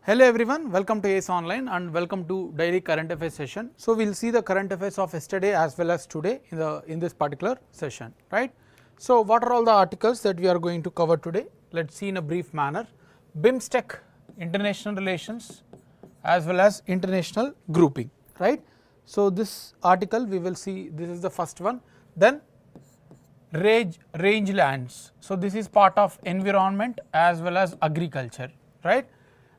Hello everyone, welcome to ACE Online and welcome to daily current affairs session. So, we will see the current affairs of yesterday as well as today in this particular session, right. So, what are all the articles that we are going to cover today? Let us see in a brief manner. BIMSTEC, international relations as well as international grouping, right. So, this article we will see, this is the first one. Then rangelands. So, this is part of environment as well as agriculture, right.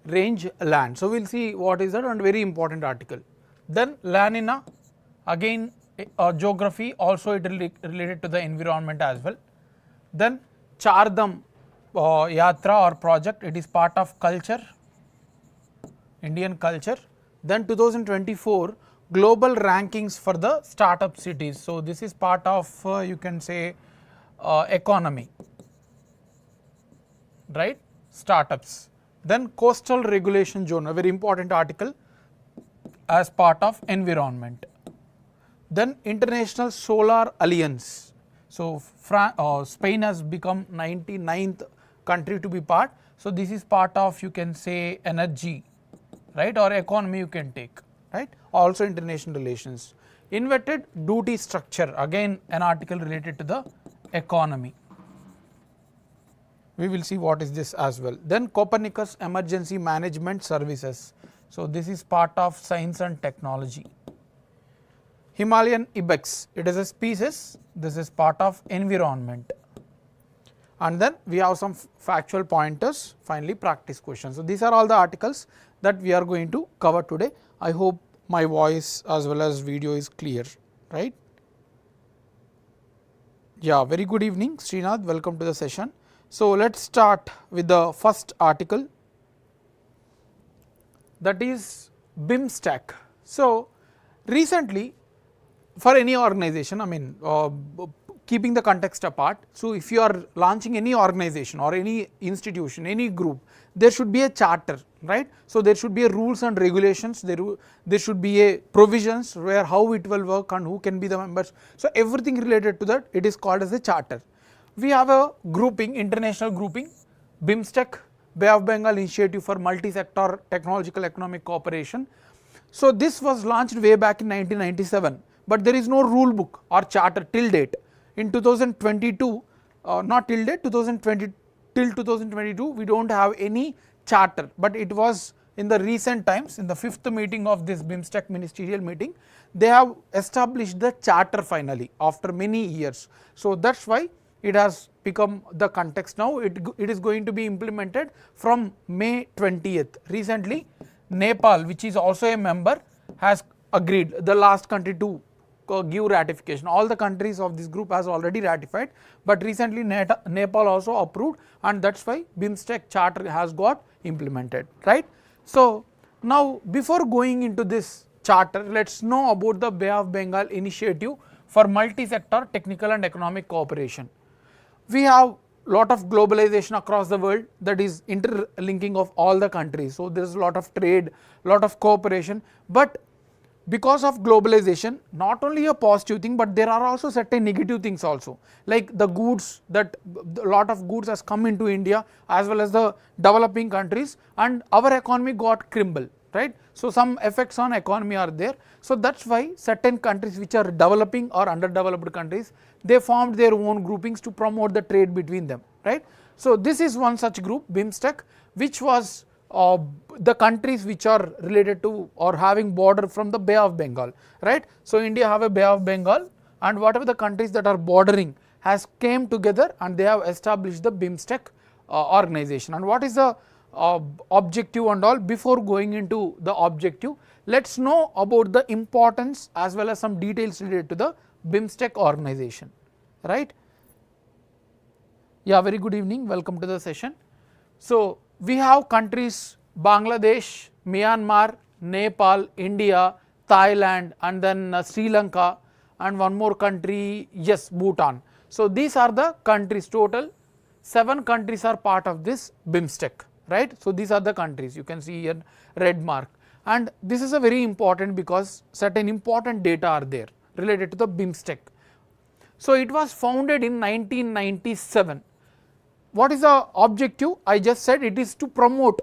Rangeland. So, we will see what is that and very important article. Then La Niña, again geography, also it related to the environment as well. Then Chardam Yatra or project, it is part of culture, Indian culture. Then 2024 global rankings for the startup cities. So, this is part of you can say economy, right, startups. Then coastal regulation zone, a very important article as part of environment. Then international solar alliance. So, Spain has become 99th country to be part. So, this is part of you can say energy, right, or economy you can take, right, also international relations. Inverted duty structure, again an article related to the economy. We will see what is this as well. Then Copernicus Emergency Management Services. So, this is part of science and technology. Himalayan Ibex, it is a species, this is part of environment. And then we have some factual pointers, finally practice questions. So, these are all the articles that we are going to cover today. I hope my voice as well as video is clear, right. Yeah, very good evening Srinath, welcome to the session. So, let us start with the first article, that is BIMSTEC. So, recently for any organization, I mean keeping the context apart. So, if you are launching any organization or any institution, any group, there should be a charter, right. So, there should be a rules and regulations, there should be a provisions where how it will work and who can be the members. So, everything related to that, it is called as a charter. We have a grouping, international grouping, BIMSTEC, Bay of Bengal Initiative for Multi-Sector Technological Economic Cooperation. So, this was launched way back in 1997, but there is no rule book or charter till date. In 2022, not till date, 2020 till 2022, we do not have any charter, but it was in the recent times, in the 5th meeting of this BIMSTEC ministerial meeting, they have established the charter finally after many years. So, that is why it has become the context now. It is going to be implemented from May 20th. Recently, Nepal, which is also a member, has agreed, the last country to give ratification. All the countries of this group has already ratified, but recently Nepal also approved, and that is why BIMSTEC charter has got implemented, right. So, now before going into this charter, let us know about the Bay of Bengal Initiative for Multi-Sector Technical and Economic Cooperation. We have lot of globalization across the world, that is interlinking of all the countries. So, there is a lot of trade, lot of cooperation, but because of globalization, not only a positive thing, but there are also certain negative things also, like the goods, that a lot of goods has come into India as well as the developing countries, and our economy got crumbled, right. So, some effects on economy are there. So, that is why certain countries which are developing or underdeveloped countries, they formed their own groupings to promote the trade between them, right. So, this is one such group, BIMSTEC, which was the countries which are related to or having border from the Bay of Bengal, right. So, India have a Bay of Bengal, and whatever the countries that are bordering has came together and they have established the BIMSTEC organization. And what is the objective and all? Before going into the objective, let us know about the importance as well as some details related to the BIMSTEC organization, right. Yeah, very good evening, welcome to the session. So, we have countries Bangladesh, Myanmar, Nepal, India, Thailand, and then Sri Lanka, and one more country, yes, Bhutan. So, these are the countries, total 7 countries are part of this BIMSTEC, right. So, these are the countries, you can see here red mark, and this is a very important because certain important data are there related to the BIMSTEC. So, it was founded in 1997. What is the objective? I just said it is to promote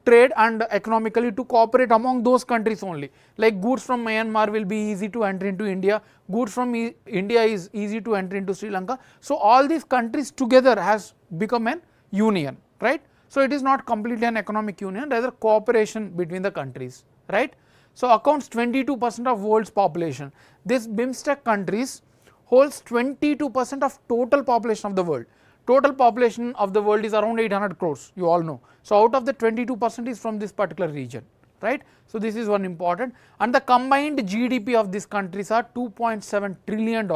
trade and economically to cooperate among those countries only. Like goods from Myanmar will be easy to enter into India, goods from India is easy to enter into Sri Lanka. So all these countries together has become an union, right. So it is not completely an economic union, rather cooperation between the countries, right. So accounts 22% of world's population. This BIMSTEC countries holds 22% of total population of the world. Total population of the world is around 800 crores, you all know. So out of the 22% is from this particular region, right. So this is one important, and the combined GDP of these countries are $2.7 trillion.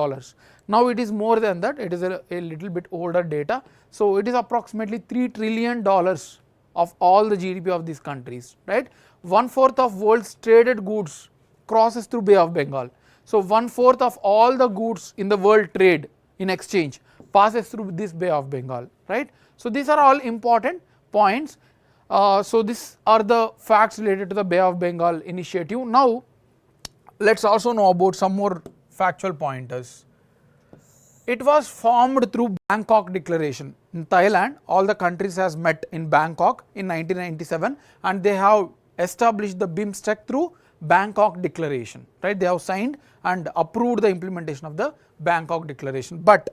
Now it is more than that, it is a little bit older data. So it is approximately $3 trillion of all the GDP of these countries, right. 1/4 of world's traded goods crosses through Bay of Bengal. So 1/4 of all the goods in the world trade in exchange passes through this Bay of Bengal, right. So these are all important points. So these are the facts related to the Bay of Bengal initiative. Now let us also know about some more factual pointers. It was formed through Bangkok Declaration. In Thailand, all the countries has met in Bangkok in 1997, and they have established the BIMSTEC through Bangkok Declaration, right. They have signed and approved the implementation of the Bangkok Declaration, but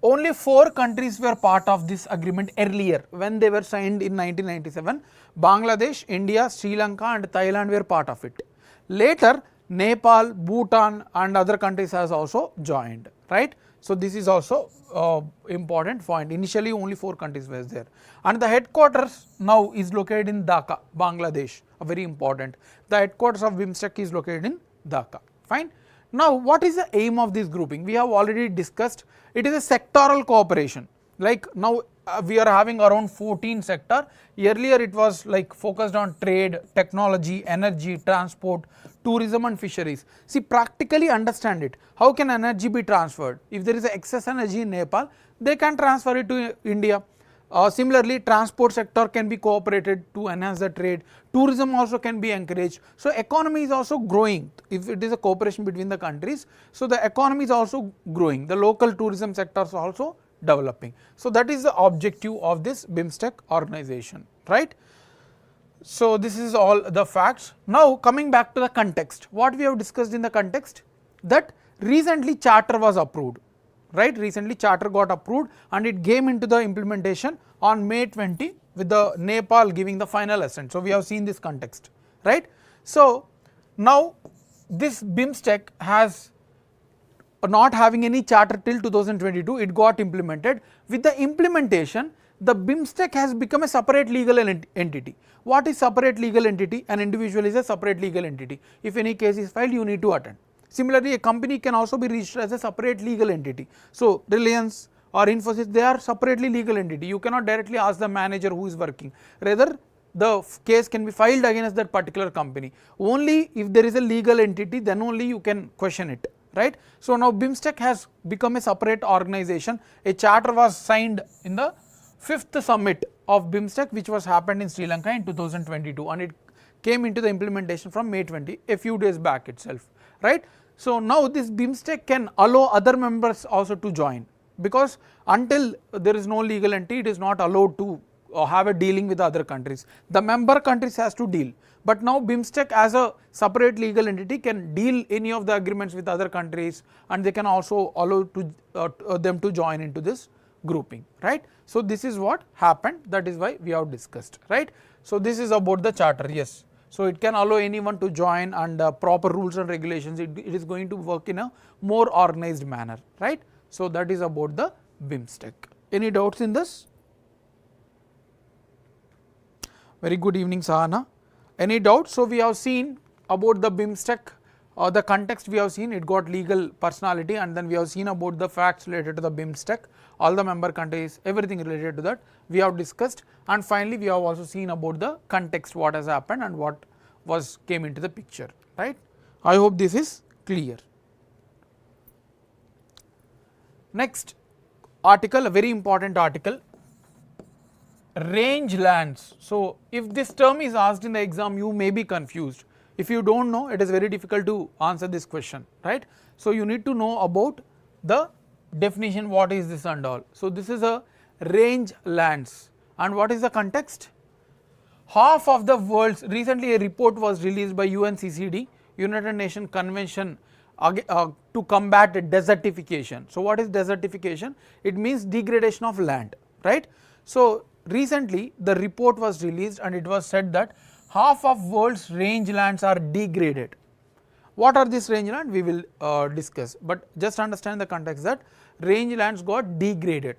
only 4 countries were part of this agreement earlier when they were signed in 1997. Bangladesh, India, Sri Lanka and Thailand were part of it. Later Nepal, Bhutan and other countries has also joined, right. So this is also important point. Initially only 4 countries were there, and the headquarters now is located in Dhaka, Bangladesh, very important. The headquarters of BIMSTEC is located in Dhaka, fine. Now what is the aim of this grouping? We have already discussed, it is a sectoral cooperation. Like now we are having around 14 sector. Earlier it was like focused on trade, technology, energy, transport, tourism and fisheries. See, practically understand it. How can energy be transferred? If there is excess energy in Nepal, they can transfer it to India. Similarly, transport sector can be cooperated to enhance the trade. Tourism also can be encouraged. So economy is also growing if it is a cooperation between the countries. So the economy is also growing. The local tourism sectors are also developing. So that is the objective of this BIMSTEC organization, right. So this is all the facts. Now coming back to the context, what we have discussed in the context, that recently charter was approved, right. Recently charter got approved and it came into the implementation on May 20 with the Nepal giving the final assent. So we have seen this context, right. So now this BIMSTEC has not having any charter till 2022, it got implemented. With the implementation, the BIMSTEC has become a separate legal entity. What is separate legal entity? An individual is a separate legal entity. If any case is filed, you need to attend. Similarly, a company can also be registered as a separate legal entity. So Reliance or Infosys, they are separately legal entity. You cannot directly ask the manager who is working. Rather, the case can be filed against that particular company. Only if there is a legal entity, then only you can question it, right. So now BIMSTEC has become a separate organization. A charter was signed in the 5th summit of BIMSTEC, which was happened in Sri Lanka in 2022, and it came into the implementation from May 20, a few days back itself, right. So now this BIMSTEC can allow other members also to join, because until there is no legal entity, it is not allowed to have a dealing with other countries. The member countries has to deal, but now BIMSTEC as a separate legal entity can deal any of the agreements with other countries, and they can also allow to them to join into this grouping, right. So this is what happened, that is why we have discussed, right. So this is about the charter, yes. So it can allow anyone to join, and proper rules and regulations, it is going to work in a more organized manner, right. So that is about the BIMSTEC. Any doubts in this? Very good evening, Sahana. Any doubts? So we have seen about the BIMSTEC, the context we have seen, it got legal personality, and then we have seen about the facts related to the BIMSTEC, all the member countries, everything related to that we have discussed, and finally we have also seen about the context, what has happened and what was came into the picture, right. I hope this is clear. Next article, a very important article, Rangelands. So if this term is asked in the exam, you may be confused. If you do not know, it is very difficult to answer this question, right. So you need to know about the definition, what is this and all. So this is a rangelands, and what is the context? half of the world's, recently a report was released by UNCCD, United Nations Convention to combat desertification. So what is desertification? It means degradation of land, right? So recently the report was released and it was said that half of world's rangelands are degraded. What are these rangelands? We will discuss, but just understand the context that rangelands got degraded,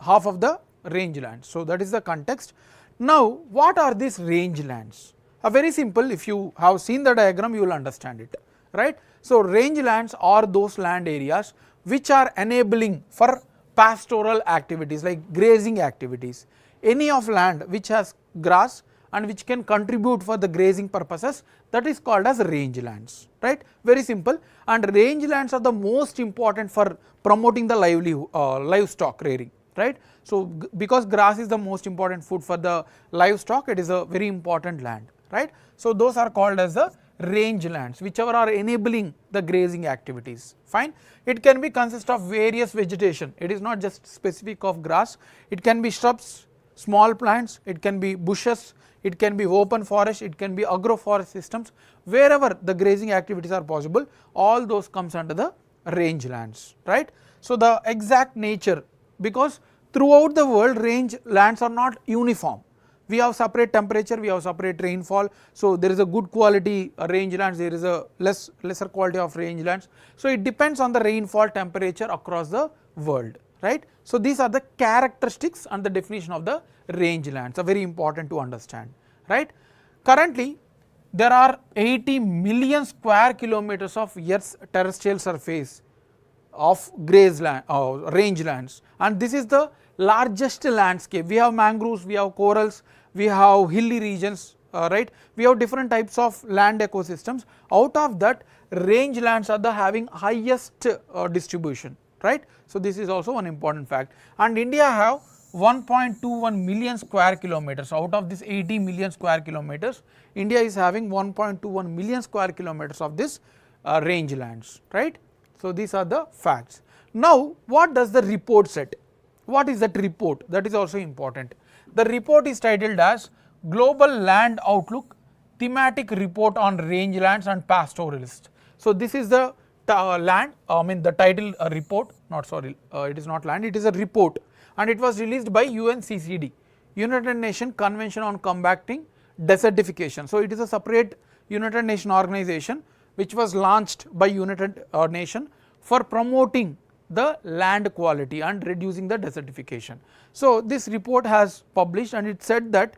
half of the rangelands. So that is the context. Now what are these rangelands? Very simple, if you have seen the diagram you will understand it, right. So rangelands are those land areas which are enabling for pastoral activities like grazing activities. Any of land which has grass and which can contribute for the grazing purposes, that is called as rangelands, right. Very simple, and rangelands are the most important for promoting the livestock rearing, right. So because grass is the most important food for the livestock, it is a very important land, right. So those are called as the rangelands, whichever are enabling the grazing activities, fine. It can be consist of various vegetation, it is not just specific of grass, it can be shrubs, small plants, it can be bushes, it can be open forest, it can be agroforest systems, wherever the grazing activities are possible, all those comes under the rangelands, right. So the exact nature, because throughout the world rangelands are not uniform, we have separate temperature, we have separate rainfall, so there is a good quality rangelands, there is a lesser quality of rangelands, so it depends on the rainfall temperature across the world, right. So these are the characteristics and the definition of the rangelands are very important to understand, right. Currently there are 80 million square kilometers of Earth's terrestrial surface of rangelands, and this is the largest landscape. We have mangroves, we have corals, we have hilly regions, right. We have different types of land ecosystems. Out of that, rangelands are the having highest distribution, right. So this is also one important fact, and India have 1.21 million square kilometers. Out of this 80 million square kilometers, India is having 1.21 million square kilometers of this rangelands, right. So these are the facts. Now what does the report set? What is that report? That is also important. The report is titled as Global Land Outlook Thematic Report on Rangelands and Pastoralists. So this is the the title report, it is not land, it is a report, and it was released by UNCCD, United Nations Convention on Combating Desertification. So it is a separate United Nations organization which was launched by United Nations for promoting the land quality and reducing the desertification. So this report has published, and it said that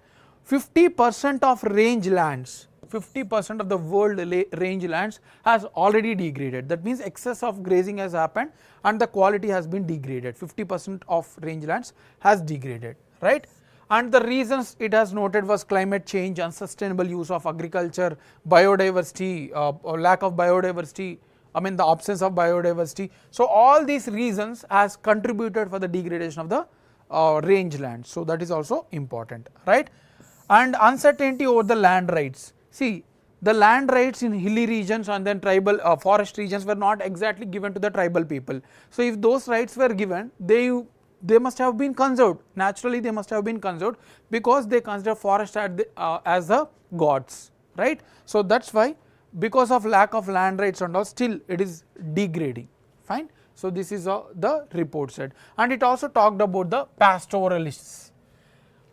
50% of rangelands, 50% of the world rangelands has already degraded. That means excess of grazing has happened and the quality has been degraded. 50% of rangelands has degraded, right. And the reasons it has noted was climate change, unsustainable use of agriculture, biodiversity, lack of biodiversity, the absence of biodiversity. So all these reasons has contributed for the degradation of the rangelands. So that is also important, right. And uncertainty over the land rights. See, the land rights in hilly regions and then tribal forest regions were not exactly given to the tribal people. So if those rights were given, they must have been conserved. Naturally they must have been conserved because they consider forest as the gods, right. So that's why, because of lack of land rights and all, still it is degrading, fine. So this is the report said, and it also talked about the pastoralists.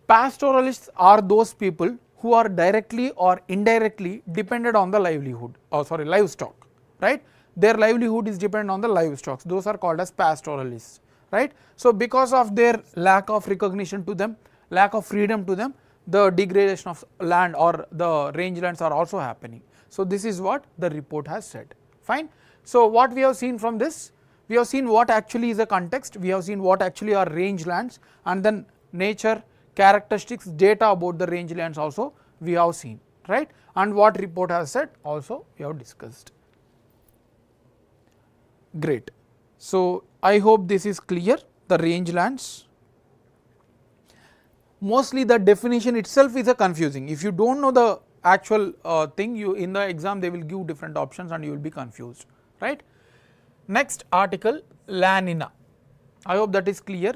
Pastoralists are those people who are directly or indirectly dependent on the livestock, right. Their livelihood is dependent on the livestock, those are called as pastoralists, right. So because of their lack of recognition to them, lack of freedom to them, the degradation of land or the rangelands are also happening. So this is what the report has said, fine. So what we have seen from this, we have seen what actually is the context, we have seen what actually are rangelands, and then nature, characteristics, data about the rangelands also we have seen, right, and what report has said also we have discussed. Great. So I hope this is clear, the rangelands. Mostly the definition itself is a confusing. If you don't know the actual thing, you in the exam they will give different options and you will be confused, right. Next article, La Niña. I hope that is clear.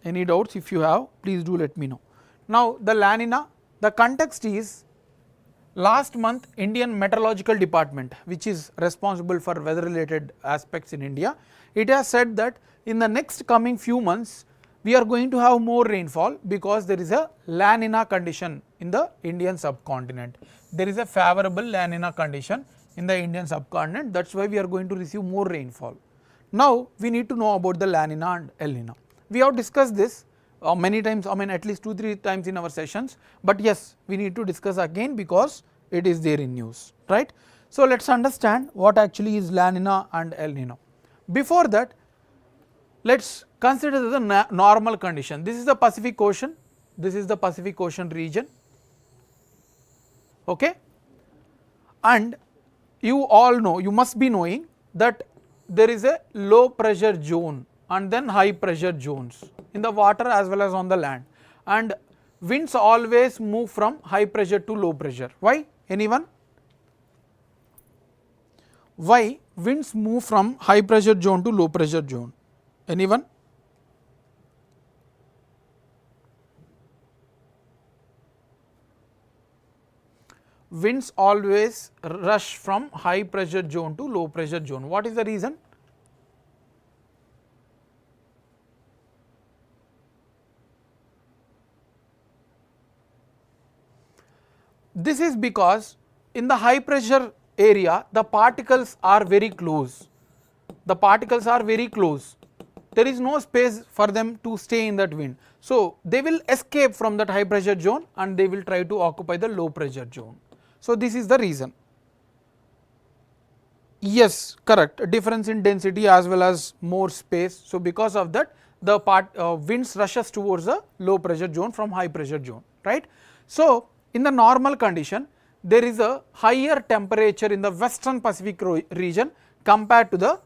Any doubts if you have, please do let me know. Now the La Niña The context is last month Indian Meteorological Department, which is responsible for weather related aspects in India, it has said that in the next coming few months we are going to have more rainfall because there is a La Nina condition in the Indian subcontinent. There is a favorable La Nina condition in the Indian subcontinent, that is why we are going to receive more rainfall. Now we need to know about the La Nina and El Nino. We have discussed this many times, I mean at least 2-3 times in our sessions, but yes, we need to discuss again because it is there in news, right. So let us understand what actually is La Nina and El Nino. Before that, let us consider the normal condition. This is the Pacific Ocean, this is the Pacific Ocean region, okay, and you all know, you must be knowing that there is a low pressure zone and then high pressure zones in the water as well as on the land, and winds always move from high pressure to low pressure. Why? Anyone? Why winds move from high pressure zone to low pressure zone? Anyone? Winds always rush from high pressure zone to low pressure zone. What is the reason? This is because in the high pressure area the particles are very close. The particles are very close. There is no space for them to stay in that wind. So they will escape from that high pressure zone and they will try to occupy the low pressure zone. So this is the reason. Yes, correct, difference in density as well as more space. So because of that the winds rushes towards the low pressure zone from high pressure zone, right. So in the normal condition there is a higher temperature in the western Pacific region compared to the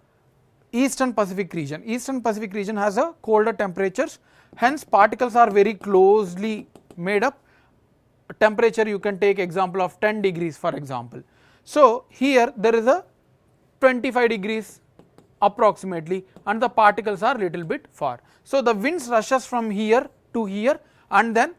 eastern Pacific region. Eastern Pacific region has a colder temperatures, hence particles are very closely made up. Temperature you can take example of 10 degrees for example. So here there is a 25 degrees approximately and the particles are little bit far. So the winds rushes from here to here and then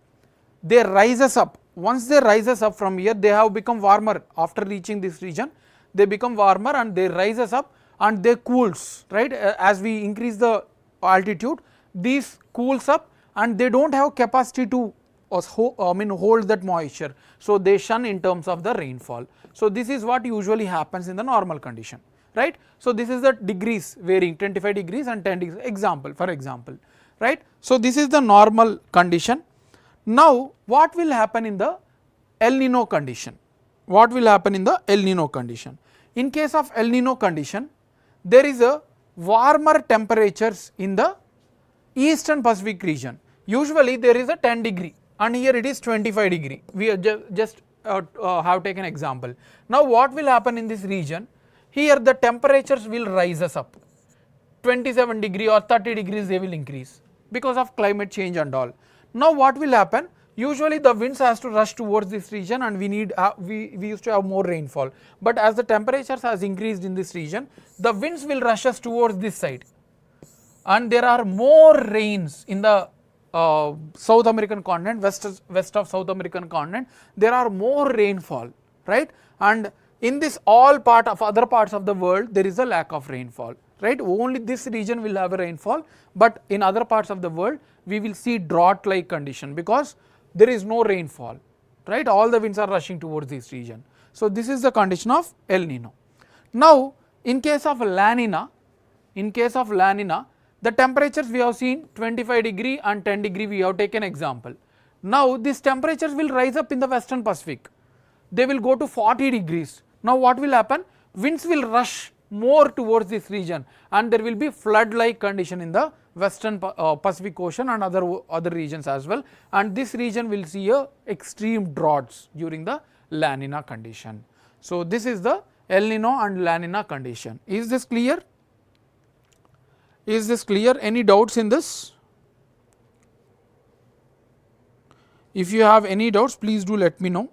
they rises up. Once they rises up from here, they have become warmer after reaching this region, they become warmer and they rises up and they cools, right. As we increase the altitude, these cools up and they do not have capacity to hold that moisture. So they shun in terms of the rainfall. So this is what usually happens in the normal condition, right. So this is the degrees varying 25 degrees and 10 degrees example for example, right. So this is the normal condition. Now what will happen in the El Nino condition? What will happen in the El Nino condition? In case of El Nino condition, there is a warmer temperatures in the eastern Pacific region. Usually there is a 10 degree and here it is 25 degree. We are just have taken example. Now what will happen in this region? Here the temperatures will rises up 27 degree or 30 degrees they will increase because of climate change and all. Now what will happen? Usually the winds has to rush towards this region and we need we used to have more rainfall, but as the temperatures has increased in this region, the winds will rush us towards this side and there are more rains in the South American continent, west of South American continent, there are more rainfall, right, and in this all part of other parts of the world there is a lack of rainfall, right. Only this region will have a rainfall, but in other parts of the world we will see drought like condition because there is no rainfall, right, all the winds are rushing towards this region. So this is the condition of El Nino. Now in case of La Nina, the temperatures we have seen 25 degree and 10 degree we have taken example. Now these temperatures will rise up in the western Pacific, they will go to 40 degrees. Now what will happen? Winds will rush more towards this region and there will be flood like condition in the western Pacific Ocean and other regions as well, and this region will see a extreme droughts during the La Nina condition. So this is the El Nino and La Nina condition. Is this clear? Is this clear? Any doubts in this? If you have any doubts, please do let me know.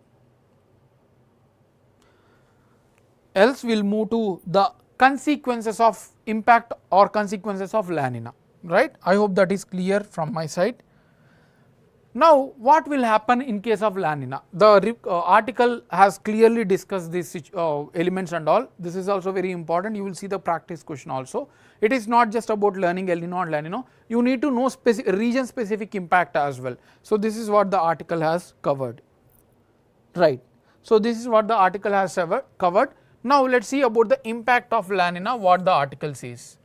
Else we will move to the consequences of impact or consequences of La Nina, right. I hope that is clear from my side. Now, what will happen in case of La Nina? The article has clearly discussed these elements and all. This is also very important. You will see the practice question also. It is not just about learning El Nino and La Nina. You need to know region specific impact as well. So, this is what the article has covered. Right. So, this is what the article has covered. Now, let us see about the impact of La Nina, what the article says.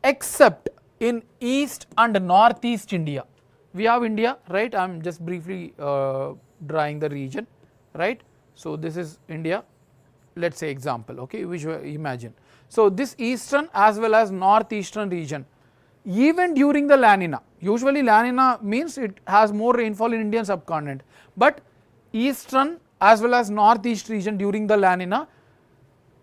Except in East and Northeast India. We have India, right? I am just briefly drawing the region, right? So, this is India, let us say example, okay, which you imagine. So, this eastern as well as northeastern region, even during the La Nina, usually La Nina means it has more rainfall in Indian subcontinent, but eastern as well as northeast region during the La Nina,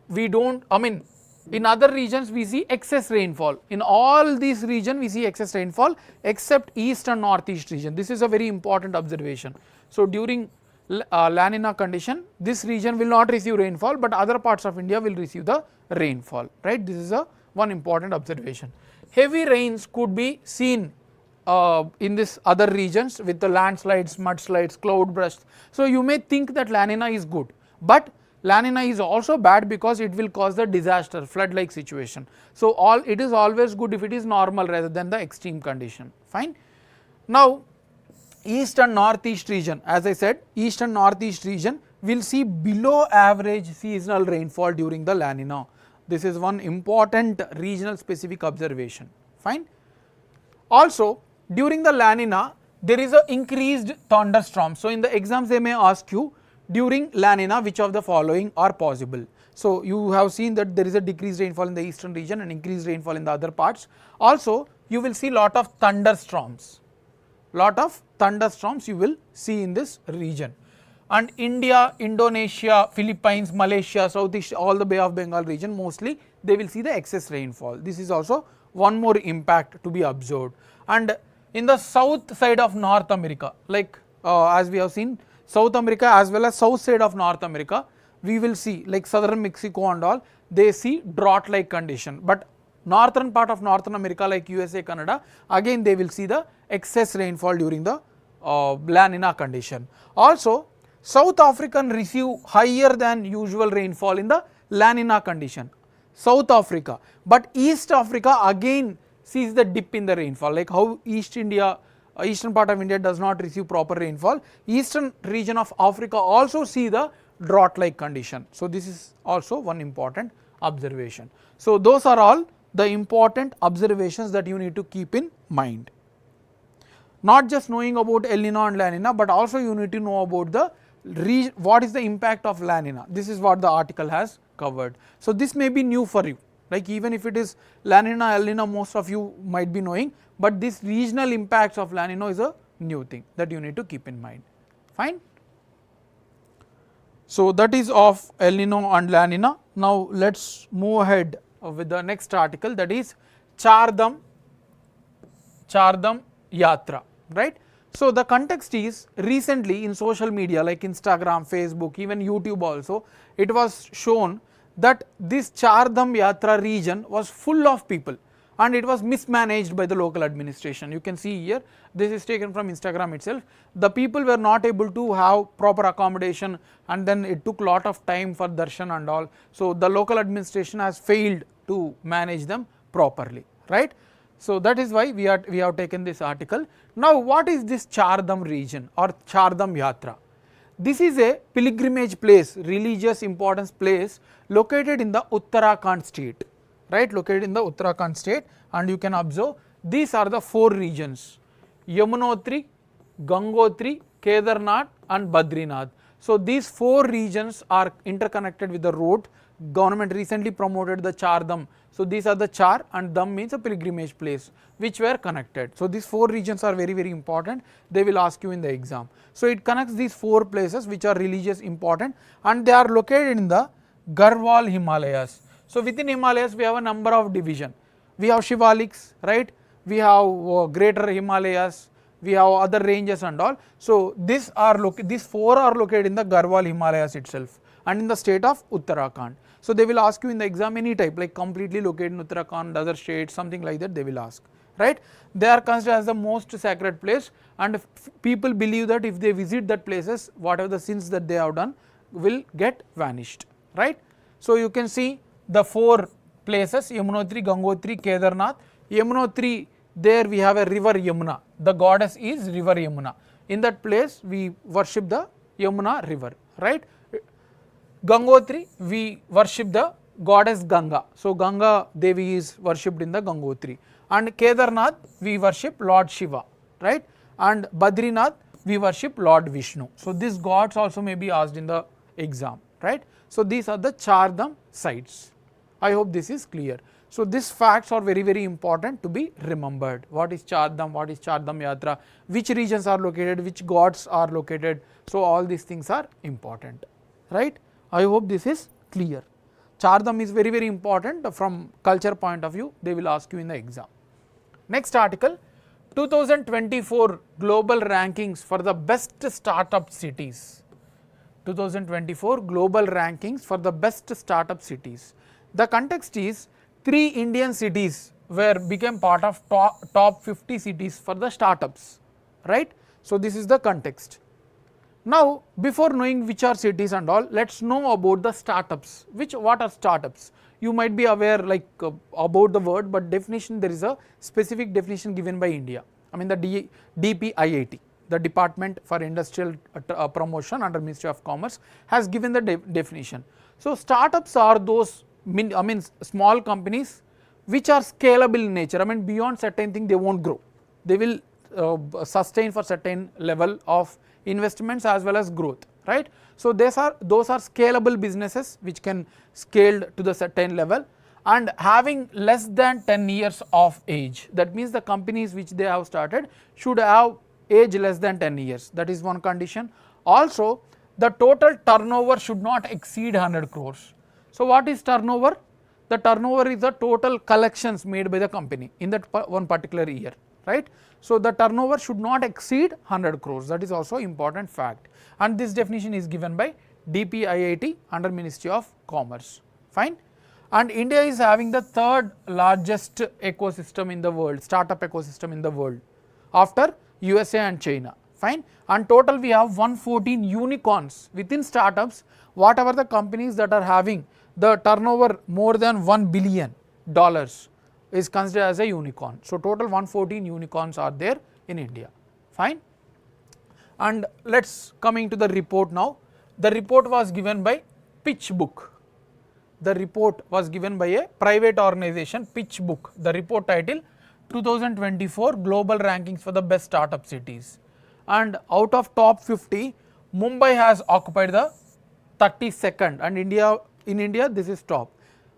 we do not, I mean, in other regions we see excess rainfall. In all these regions we see excess rainfall except east and northeast region. This is a very important observation. So, during La Nina condition, this region will not receive rainfall, but other parts of India will receive the rainfall, right. This is one important observation. Heavy rains could be seen in this other regions with the landslides, mudslides, cloud bursts. So, you may think that La Nina is good, but La Nina is also bad because it will cause the disaster, flood like situation. So, it is always good if it is normal rather than the extreme condition, fine. Now, east and northeast region, as I said, east and northeast region will see below average seasonal rainfall during the La Nina. This is one important regional specific observation, fine. Also, during the La Nina, there is a increased thunderstorm. So, in the exams they may ask you, during La Nina which of the following are possible. So, you have seen that there is a decreased rainfall in the eastern region and increased rainfall in the other parts. Also, you will see lot of thunderstorms you will see in this region. And India, Indonesia, Philippines, Malaysia, Southeast, all the Bay of Bengal region, mostly they will see the excess rainfall. This is also one more impact to be observed. And in the south side of North America, like as we have seen, South America as well as south side of North America, we will see like southern Mexico and all, they see drought like condition, but northern part of Northern America like USA, Canada, again they will see the excess rainfall during the La Nina condition. Also, South African receive higher than usual rainfall in the La Nina condition, South Africa, but East Africa again sees the dip in the rainfall, like how eastern part of India does not receive proper rainfall, eastern region of Africa also see the drought like condition. So, this is also one important observation. So, those are all the important observations that you need to keep in mind. Not just knowing about El Nino and La Nina, but also you need to know about the what is the impact of La Nina. This is what the article has covered. So, this may be new for you, like even if it is La Nina, El Nino, most of you might be knowing, but this regional impacts of La Nina is a new thing that you need to keep in mind, fine. So, that is of El Nino and La Nina. Now, let us move ahead with the next article, that is Chardam Yatra, right. So, the context is recently in social media like Instagram, Facebook, even YouTube also, it was shown that this Chardam Yatra region was full of people and it was mismanaged by the local administration. You can see here, this is taken from Instagram itself. The people were not able to have proper accommodation and then it took lot of time for darshan and all. So, the local administration has failed to manage them properly, right. So, that is why we have taken this article. Now, what is this Chardam region or Chardam Yatra? This is a pilgrimage place, religious importance place located in the Uttarakhand state, right, located in the Uttarakhand state, and you can observe these are the 4 regions: Yamunotri, Gangotri, Kedarnath and Badrinath. So, these 4 regions are interconnected with the road. Government recently promoted the Chardam. So, these are the Char and Dam means a pilgrimage place which were connected. So, these 4 regions are very important, they will ask you in the exam. So, it connects these 4 places which are religious important and they are located in the Garhwal Himalayas. So, within Himalayas we have a number of division. We have Shivaliks, right, we have greater Himalayas, we have other ranges and all. So, these 4 are located in the Garhwal Himalayas itself and in the state of Uttarakhand. So, they will ask you in the exam any type like completely located in Uttarakhand, other states, something like that they will ask, right? They are considered as the most sacred place, and people believe that if they visit that places, whatever the sins that they have done will get vanished, right? So you can see the 4 places: Yamunotri, Gangotri, Kedarnath. Yamunotri, there we have a river Yamuna, the goddess is river Yamuna. In that place we worship the Yamuna river, right? Gangotri, we worship the goddess Ganga, so Ganga Devi is worshipped in the Gangotri. And Kedarnath, we worship Lord Shiva, right? And Badrinath, we worship Lord Vishnu. So these gods also may be asked in the exam, right? So these are the Chardam sites. I hope this is clear. So these facts are very, very important to be remembered. What is Chardam? What is Chardam Yatra? Which regions are located? Which gods are located? So all these things are important, right? I hope this is clear. Chardam is very, very important from culture point of view. They will ask you in the exam. Next article, 2024 global rankings for the best startup cities. 2024 global rankings for the best startup cities. The context is 3 Indian cities became part of top 50 cities for the startups, right? So this is the context. Now before knowing which are cities and all, let's know about the startups. What are startups? You might be aware about the word, but definition, there is a specific definition given by India. I mean the DPIIT, the Department for Industrial Promotion under Ministry of Commerce, has given the definition. So startups are those small companies which are scalable in nature. I mean beyond certain thing they won't grow. They will sustain for certain level of investments as well as growth, right? So those are scalable businesses which can scale to the certain level and having less than 10 years of age. That means the companies which they have started should have age less than 10 years. That is one condition. Also the total turnover should not exceed 100 crores. So what is turnover? The turnover is the total collections made by the company in that one particular year, right? So the turnover should not exceed 100 crores. That is also important fact. And this definition is given by DPIIT under Ministry of Commerce. Fine. And India is having the 3rd largest ecosystem in the world, startup ecosystem in the world, after USA and China. Fine. And total we have 114 unicorns within startups. Whatever the companies that are having the turnover more than $1 billion is considered as a unicorn. So total 114 unicorns are there in India. Fine. And let's coming to the report now. The report was given by PitchBook. The report was given by a private organization, PitchBook. The report title 2024 global rankings for the best startup cities. And out of top 50, Mumbai has occupied the 32nd, and in India this is top.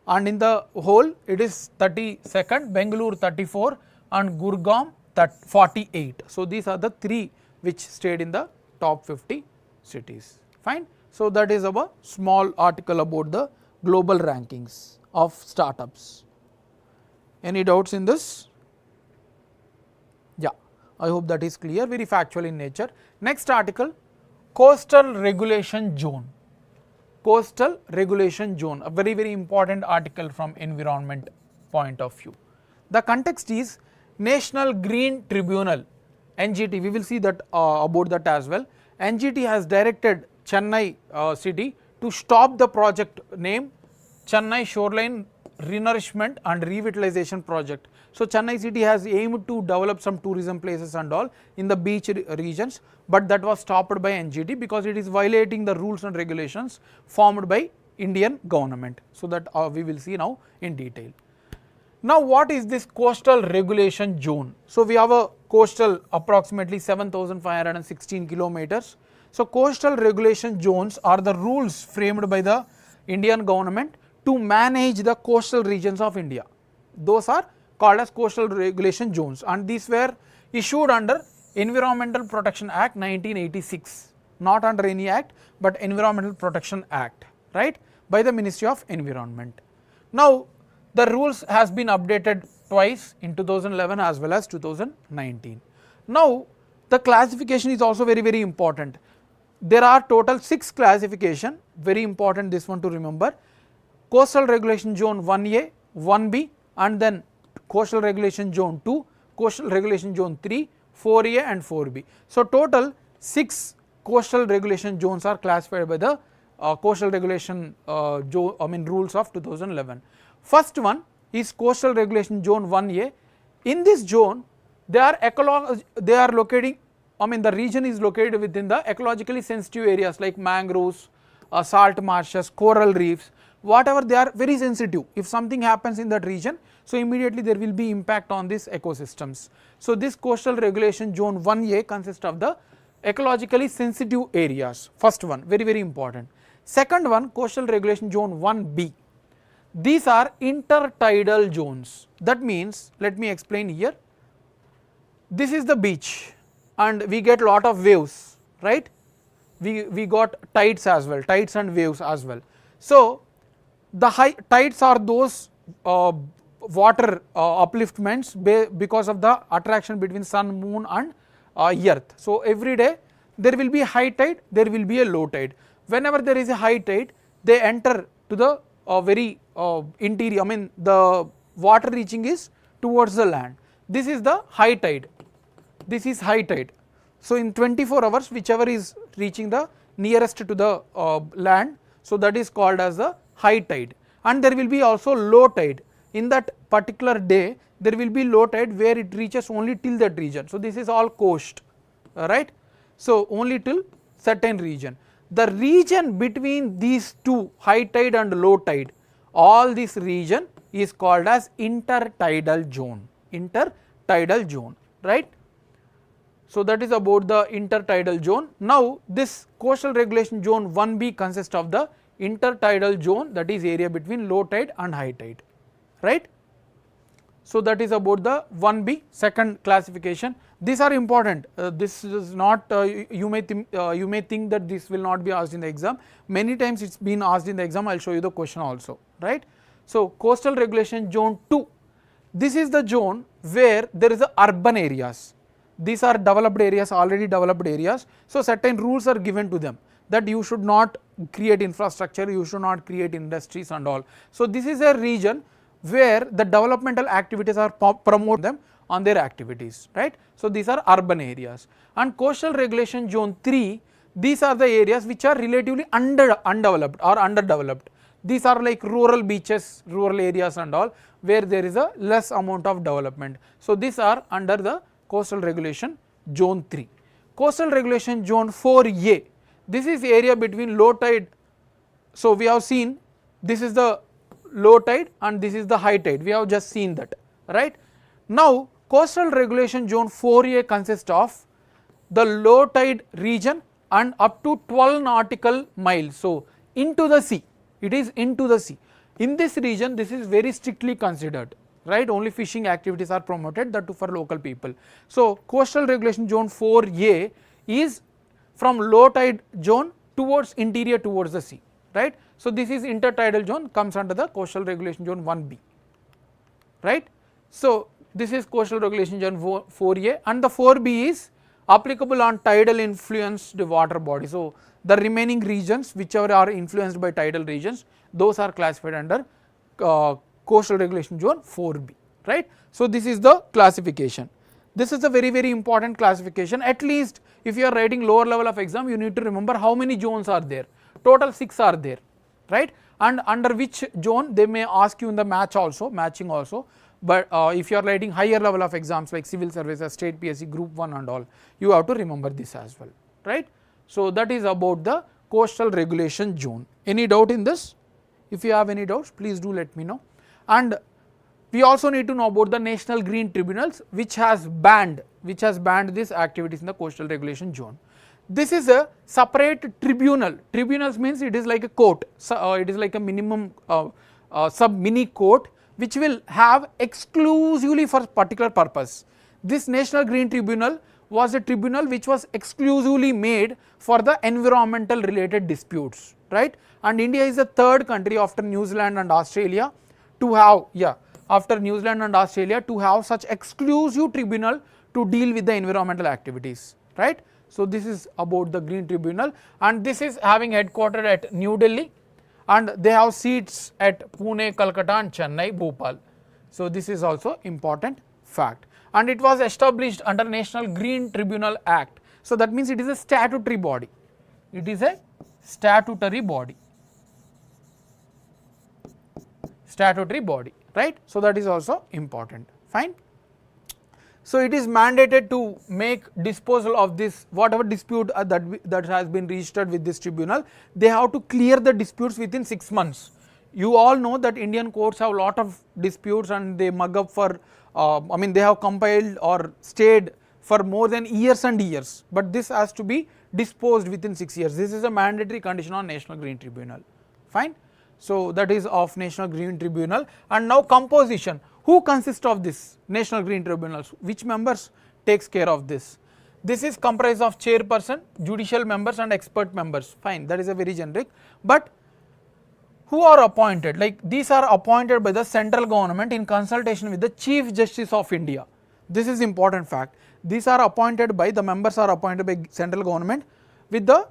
And in the whole it is 32nd, Bengaluru 34 and Gurgaon 48. So these are the 3 which stayed in the top 50 cities. Fine. So that is our small article about the global rankings of startups. Any doubts in this? Yeah, I hope that is clear, very factual in nature. Next article, coastal regulation zone. Coastal regulation zone, a very, very important article from environment point of view. The context is National Green Tribunal, NGT, we will see that about that as well. NGT has directed Chennai city to stop the project name Chennai Shoreline Renourishment and Revitalization Project. So Chennai city has aimed to develop some tourism places and all in the beach regions, but that was stopped by NGT because it is violating the rules and regulations formed by Indian government. So that we will see now in detail. Now what is this coastal regulation zone? So we have a coastal approximately 7,516 kilometers. So coastal regulation zones are the rules framed by the Indian government to manage the coastal regions of India. Those are called as coastal regulation zones, and these were issued under Environmental Protection Act 1986, not under any act but Environmental Protection Act, right, by the Ministry of Environment. Now the rules has been updated twice in 2011 as well as 2019. Now the classification is also very, very important. There are total 6 classification, very important this one to remember. Coastal Regulation Zone 1A, 1B and then Coastal Regulation Zone 2, coastal regulation zone 3, 4A and 4B. So total 6 coastal regulation zones are classified by the coastal regulation rules of 2011. First one is coastal regulation zone 1A. In this zone they are locating, the region is located within the ecologically sensitive areas like mangroves, salt marshes, coral reefs, whatever, they are very sensitive. If something happens in that region, so immediately there will be impact on these ecosystems. So this coastal regulation zone 1A consists of the ecologically sensitive areas. First one, very very important. Second one, coastal regulation zone 1B. These are intertidal zones. That means, let me explain here. This is the beach and we get lot of waves, right? We got tides as well, tides and waves as well. So the high tides are those water upliftments because of the attraction between sun, moon and earth. So every day there will be high tide, there will be a low tide. Whenever there is a high tide, they enter to the very interior, the water reaching is towards the land. This is the high tide, this is high tide. So in 24 hours, whichever is reaching the nearest to the land, so that is called as the high tide. And there will be also low tide. In that particular day, there will be low tide where it reaches only till that region. So this is all coast, right? So only till certain region. The region between these two, high tide and low tide, all this region is called as intertidal zone, intertidal zone, right? So that is about the intertidal zone. Now this coastal regulation zone 1B consists of the intertidal zone, that is area between low tide and high tide, right? So that is about the 1B, second classification. These are important. This is not, you may think that this will not be asked in the exam. Many times it's been asked in the exam. I'll show you the question also, right? So coastal regulation zone 2. This is the zone where there is a urban areas. These are developed areas, already developed areas. So certain rules are given to them that you should not create infrastructure, you should not create industries and all. So this is a region where the developmental activities are promote them on their activities, right? So these are urban areas. And coastal regulation zone 3, these are the areas which are relatively undeveloped or underdeveloped. These are like rural beaches, rural areas and all, where there is a less amount of development. So these are under the coastal regulation zone 3. Coastal regulation zone 4A, this is area between low tide. So we have seen this is the low tide and this is the high tide, we have just seen that, right? Now coastal regulation zone 4A consists of the low tide region and up to 12 nautical miles. So into the sea, it is into the sea. In this region, this is very strictly considered, right? Only fishing activities are promoted, that too for local people. So coastal regulation zone 4A is from low tide zone towards interior towards the sea, right? So this is intertidal zone, comes under the coastal regulation zone 1B, right? So this is coastal regulation zone 4A, and the 4B is applicable on tidal influenced water body. So the remaining regions whichever are influenced by tidal regions, those are classified under coastal regulation zone 4B, right? So this is the classification. This is a very very important classification. At least if you are writing lower level of exam, you need to remember how many zones are there. Total 6 are there, right? And under which zone they may ask you in the matching also. But if you are writing higher level of exams like civil services, state PSC, group 1 and all, you have to remember this as well, right? So that is about the coastal regulation zone. Any doubt in this? If you have any doubts, please do let me know. And we also need to know about the National Green Tribunals, which has banned these activities in the coastal regulation zone. This is a separate tribunal. Tribunals means it is like a court. So, it is like a minimum mini court which will have exclusively for particular purpose. This National Green Tribunal was a tribunal which was exclusively made for the environmental related disputes, right? And India is the third country after New Zealand and Australia to have, such exclusive tribunal to deal with the environmental activities, right? So this is about the Green Tribunal, and this is having headquartered at New Delhi, and they have seats at Pune, Calcutta and Chennai, Bhopal. So this is also important fact. and it was established under National Green Tribunal Act. So that means it is a statutory body. It is a statutory body. Statutory body, right? So that is also important. Fine. So it is mandated to make disposal of this whatever dispute that has been registered with this tribunal. They have to clear the disputes within 6 months. You all know that Indian courts have a lot of disputes and they mug up for they have compiled or stayed for more than years and years, but this has to be disposed within 6 years. This is a mandatory condition on National Green Tribunal. Fine. So that is of National Green Tribunal. And now composition. Who consists of this National Green Tribunals? Which members takes care of this? This is comprised of chairperson, judicial members and expert members. Fine, that is a very generic. But who are appointed? Like these are appointed by the central government in consultation with the Chief Justice of India. This is important fact. These are appointed by, the members are appointed by central government with the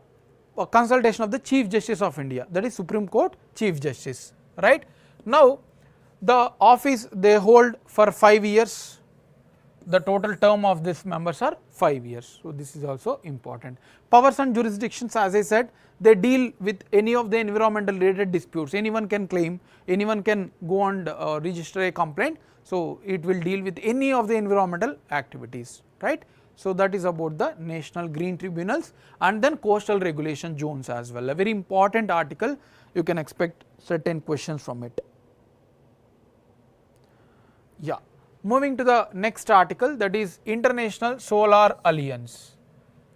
consultation of the Chief Justice of India, that is Supreme Court Chief Justice, right. Now the office they hold for 5 years, the total term of these members are 5 years. So this is also important. Powers and jurisdictions, as I said, they deal with any of the environmental related disputes. Anyone can claim, anyone can go and register a complaint. So it will deal with any of the environmental activities, right. So that is about the National Green Tribunals, and then coastal regulation zones as well. A very important article, you can expect certain questions from it. Yeah. Moving to the next article, that is International Solar Alliance.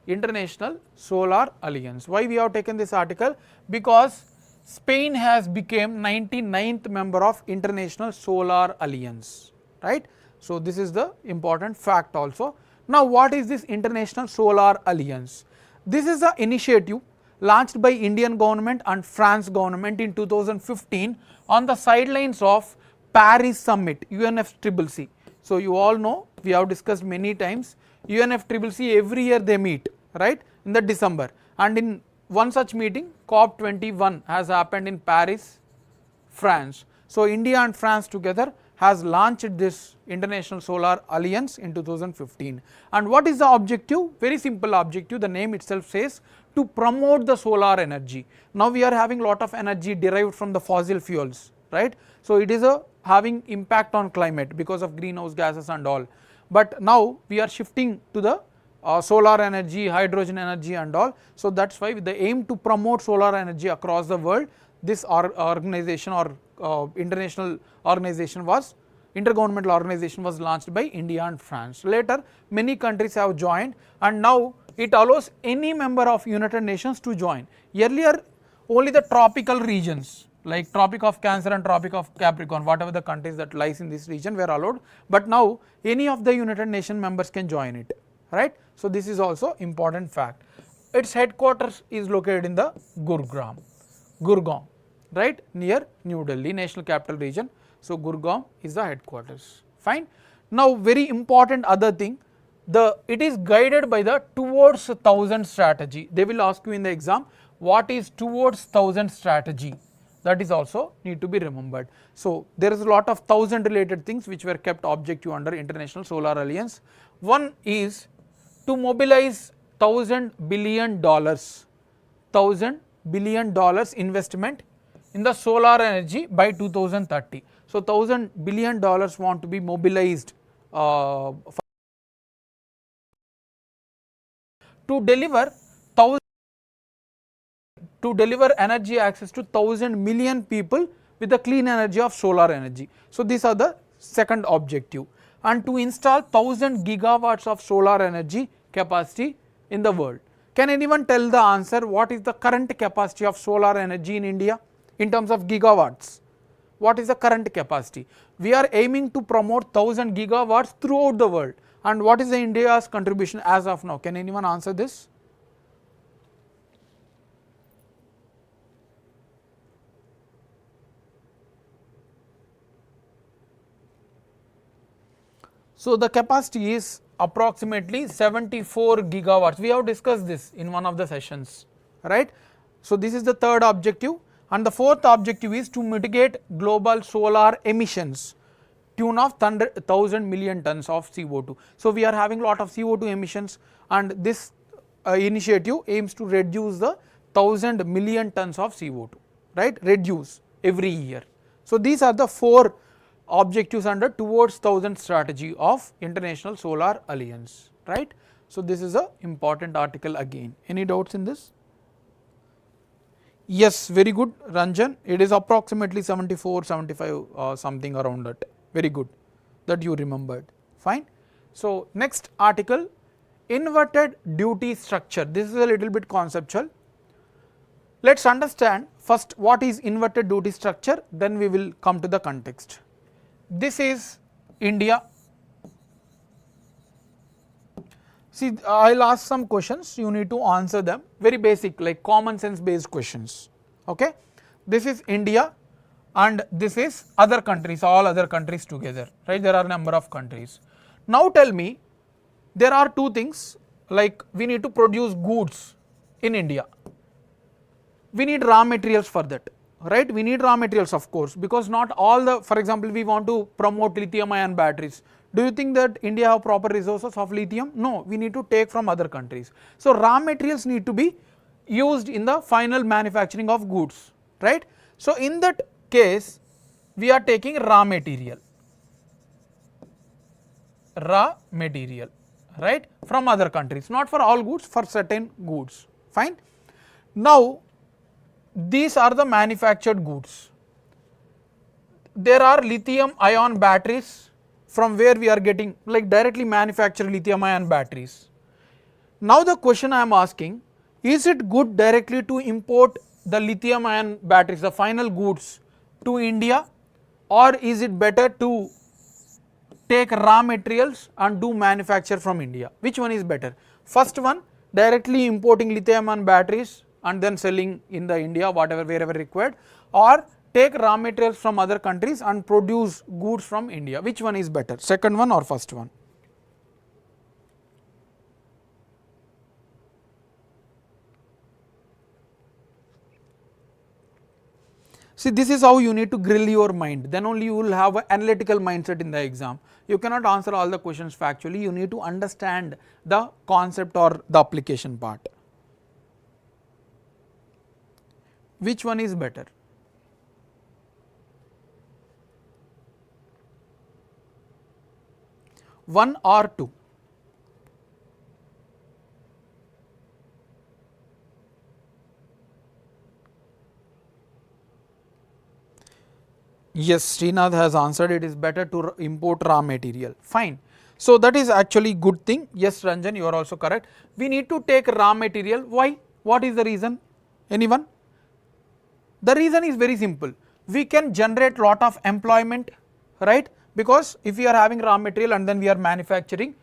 International Solar Alliance. Why we have taken this article? Because Spain has become 99th member of International Solar Alliance, right. So this is the important fact also. Now what is this International Solar Alliance? This is the initiative launched by Indian government and France government in 2015 on the sidelines of Paris Summit, UNFCCC. So you all know, we have discussed many times, UNFCCC every year they meet, right, in the December, and in one such meeting COP21 has happened in Paris, France. So India and France together has launched this International Solar Alliance in 2015. And what is the objective? Very simple objective, the name itself says, to promote the solar energy. Now we are having lot of energy derived from the fossil fuels, right. So it is having impact on climate because of greenhouse gases and all. But now we are shifting to the solar energy, hydrogen energy and all. So that is why with the aim to promote solar energy across the world, this organization or international organization was, intergovernmental organization was launched by India and France. Later many countries have joined, and now it allows any member of United Nations to join. Earlier only the tropical regions like Tropic of Cancer and Tropic of Capricorn, whatever the countries that lies in this region were allowed, but now any of the United Nations members can join it, right. So this is also important fact. Its headquarters is located in the Gurgaon, right, near New Delhi, national capital region. So Gurgaon is the headquarters. Fine. Now very important other thing, it is guided by the Towards 1000 strategy. They will ask you in the exam, what is Towards 1000 strategy? That is also need to be remembered. So there is a lot of 1000 related things which were kept objective under International Solar Alliance. One is to mobilize $1,000 billion investment in the solar energy by 2030. So $1,000 billion want to be mobilized to deliver energy access to 1,000 million people with the clean energy of solar energy. So these are the second objective, and to install 1,000 gigawatts of solar energy capacity in the world. Can anyone tell the answer, what is the current capacity of solar energy in India in terms of gigawatts? What is the current capacity? We are aiming to promote 1,000 gigawatts throughout the world, and what is the India's contribution as of now? Can anyone answer this? So the capacity is approximately 74 gigawatts. We have discussed this in one of the sessions, right. So this is the third objective, and the fourth objective is to mitigate global solar emissions. tune of 1,000 million tons of CO2. So, we are having lot of CO2 emissions, and this initiative aims to reduce the 1,000 million tons of CO2, right, reduce every year. So, these are the 4 objectives under towards 1000 strategy of International Solar Alliance, right. So, this is a important article again. Any doubts in this? Yes, very good Ranjan, it is approximately 74, 75 something around that, very good that you remembered, fine. So, next article, inverted duty structure, this is a little bit conceptual. Let us understand first what is inverted duty structure, then we will come to the context. This is India. See, I will ask some questions, you need to answer them, very basic like common sense based questions, okay. This is India and this is other countries, all other countries together, right, there are a number of countries. Now tell me, there are 2 things, like we need to produce goods in India, we need raw materials for that, right, we need raw materials of course, because not all the, for example, we want to promote lithium ion batteries. Do you think that India have proper resources of lithium? No, we need to take from other countries. So, raw materials need to be used in the final manufacturing of goods, right. So, in that case we are taking raw material, right, from other countries, not for all goods, for certain goods, fine. Now, these are the manufactured goods. There are lithium ion batteries from where we are getting, like directly manufactured lithium ion batteries. Now, the question I am asking, is it good directly to import the lithium ion batteries, the final goods, to India, or is it better to take raw materials and do manufacture from India? Which one is better? First one, directly importing lithium ion batteries and then selling in the India whatever wherever required, or take raw materials from other countries and produce goods from India. Which one is better, second one or first one? See, this is how you need to grill your mind, then only you will have an analytical mindset in the exam. You cannot answer all the questions factually, you need to understand the concept or the application part. Which one is better? One or two? Yes, Srinath has answered, it is better to import raw material, fine. So, that is actually good thing. Yes, Ranjan, you are also correct. We need to take raw material. Why? What is the reason? Anyone? The reason is very simple. We can generate lot of employment, right? Because if we are having raw material and then we are manufacturing,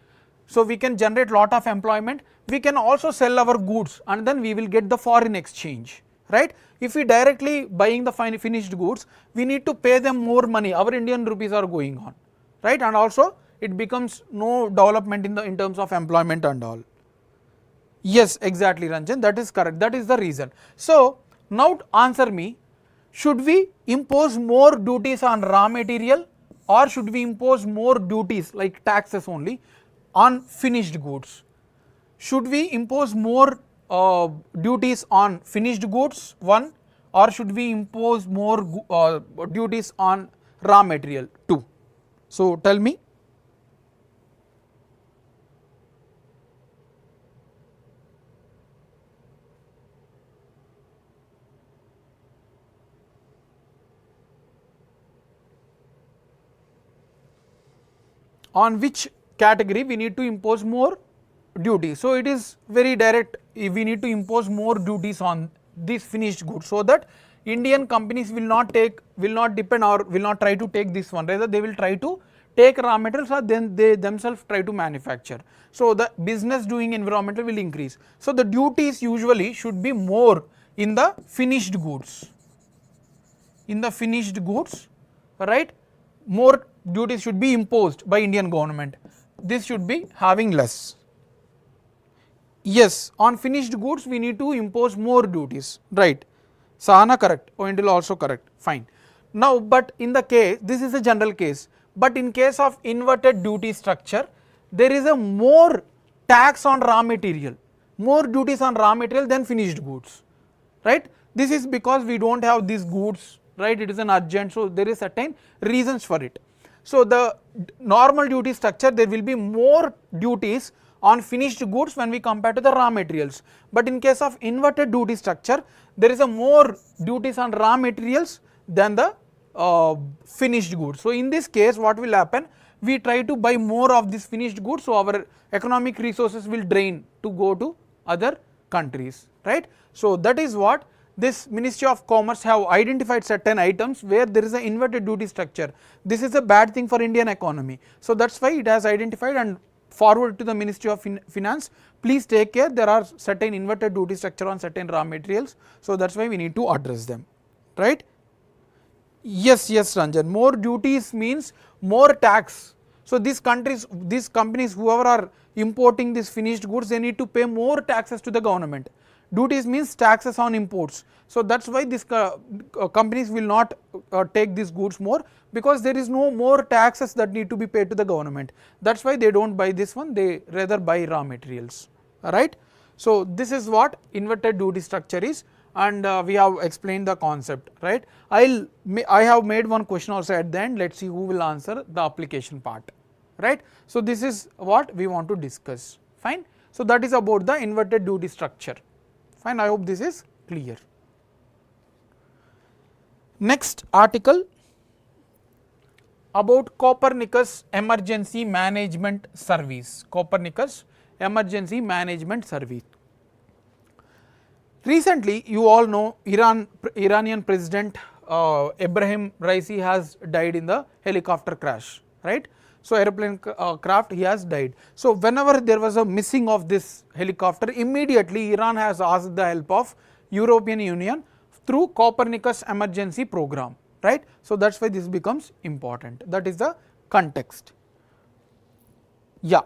so we can generate lot of employment. We can also sell our goods and then we will get the foreign exchange, right? If we directly buying the finished goods, we need to pay them more money, our Indian rupees are going on, right, and also it becomes no development in terms of employment and all. Yes, exactly Ranjan, that is correct, that is the reason. So, now answer me, should we impose more duties on raw material or should we impose more duties like taxes only on finished goods? Should we impose more duties on finished goods, one, or should we impose more duties on raw material, two? So, tell me. On which category we need to impose more duties? So, it is very direct, we need to impose more duties on these finished goods, so that Indian companies will not depend or will not try to take this one, rather they will try to take raw materials or then they themselves try to manufacture. So, the business doing environmental will increase. So, the duties usually should be more in the finished goods, right, more duties should be imposed by Indian government, this should be having less. Yes, on finished goods we need to impose more duties, right. Sahana correct, Oindil also correct, fine. Now, but in the case, this is a general case, but in case of inverted duty structure, there is a more tax on raw material, more duties on raw material than finished goods, right. This is because we do not have these goods, right, it is an urgent, so there is certain reasons for it. So the normal duty structure, there will be more duties on finished goods when we compare to the raw materials, but in case of inverted duty structure, there is a more duties on raw materials than the finished goods. So in this case what will happen, we try to buy more of this finished goods, so our economic resources will drain to go to other countries, right. So that is what this Ministry of Commerce have identified certain items where there is an inverted duty structure. This is a bad thing for Indian economy. So that is why it has identified and forward to the Ministry of Finance, please take care, there are certain inverted duty structure on certain raw materials. So that is why we need to address them, right. Yes, Ranjan, more duties means more tax. So these countries, these companies, whoever are importing these finished goods, they need to pay more taxes to the government. Duties means taxes on imports. So that is why these companies will not take these goods more, because there is no more taxes that need to be paid to the government. That is why they do not buy this one, they rather buy raw materials, right. So this is what inverted duty structure is, and we have explained the concept, right. I have made one question also at the end, let us see who will answer the application part, right. So this is what we want to discuss, fine. So that is about the inverted duty structure. Fine, I hope this is clear. Next article about Copernicus Emergency Management Service, Copernicus Emergency Management Service. Recently, you all know Iranian President Ibrahim Raisi has died in the helicopter crash, right. So aeroplane craft, he has died. So whenever there was a missing of this helicopter, immediately Iran has asked the help of European Union through Copernicus Emergency Program, right. So that is why this becomes important, that is the context. Yeah.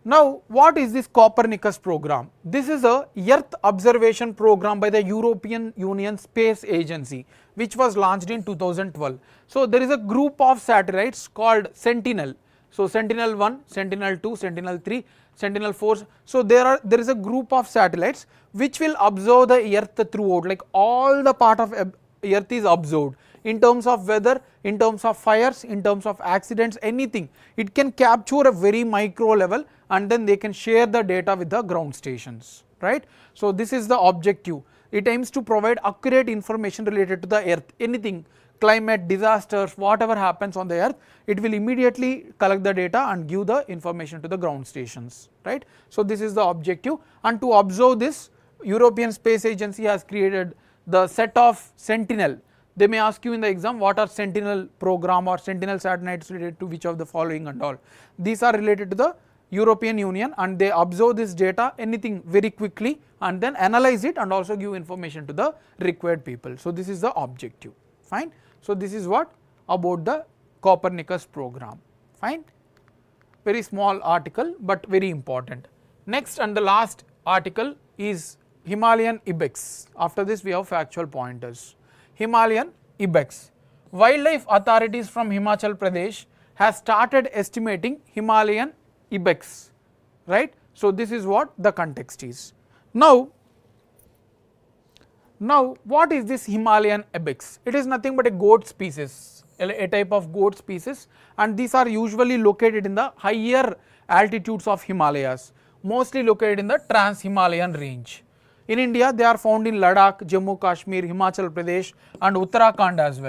Now what is this Copernicus program? This is a Earth observation program by the European Union Space Agency, which was launched in 2012. So there is a group of satellites called Sentinel. So Sentinel 1, Sentinel 2, Sentinel 3, Sentinel 4. So there is a group of satellites which will observe the Earth throughout, like all the part of Earth is observed in terms of weather, in terms of fires, in terms of accidents, anything. It can capture a very micro level and then they can share the data with the ground stations, right. So this is the objective. It aims to provide accurate information related to the Earth, anything, climate, disasters, whatever happens on the Earth, it will immediately collect the data and give the information to the ground stations, right. So this is the objective, and to observe this, European Space Agency has created the set of Sentinel. They may ask you in the exam, what are Sentinel program or Sentinel satellites related to which of the following and all. These are related to the European Union, and they observe this data, anything, very quickly, and then analyze it and also give information to the required people. So this is the objective, fine. So this is what about the Copernicus program, fine. Very small article but very important. Next and the last article is Himalayan Ibex. After this we have factual pointers. Himalayan Ibex. Wildlife authorities from Himachal Pradesh has started estimating Himalayan Ibex, right. So this is what the context is. Now what is this Himalayan Ibex? It is nothing but a goat species, a type of goat species, and these are usually located in the higher altitudes of Himalayas, mostly located in the Trans-Himalayan range. In India, they are found in Ladakh, Jammu Kashmir, Himachal Pradesh and Uttarakhand as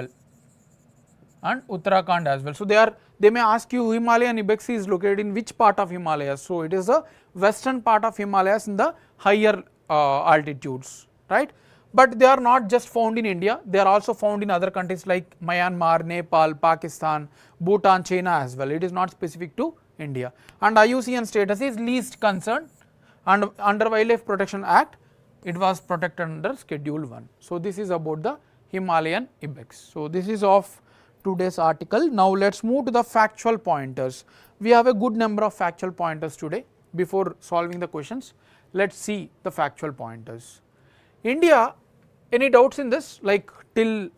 well. So they may ask you, Himalayan Ibex is located in which part of Himalayas? So it is the western part of Himalayas in the higher altitudes, right. But they are not just found in India, they are also found in other countries like Myanmar, Nepal, Pakistan, Bhutan, China as well. It is not specific to India, and IUCN status is least concern, and under Wildlife Protection Act it was protected under Schedule 1. So this is about the Himalayan Ibex. So this is of today's article. Now let us move to the factual pointers. We have a good number of factual pointers today. Before solving the questions, let us see the factual pointers. India, any doubts in this, like till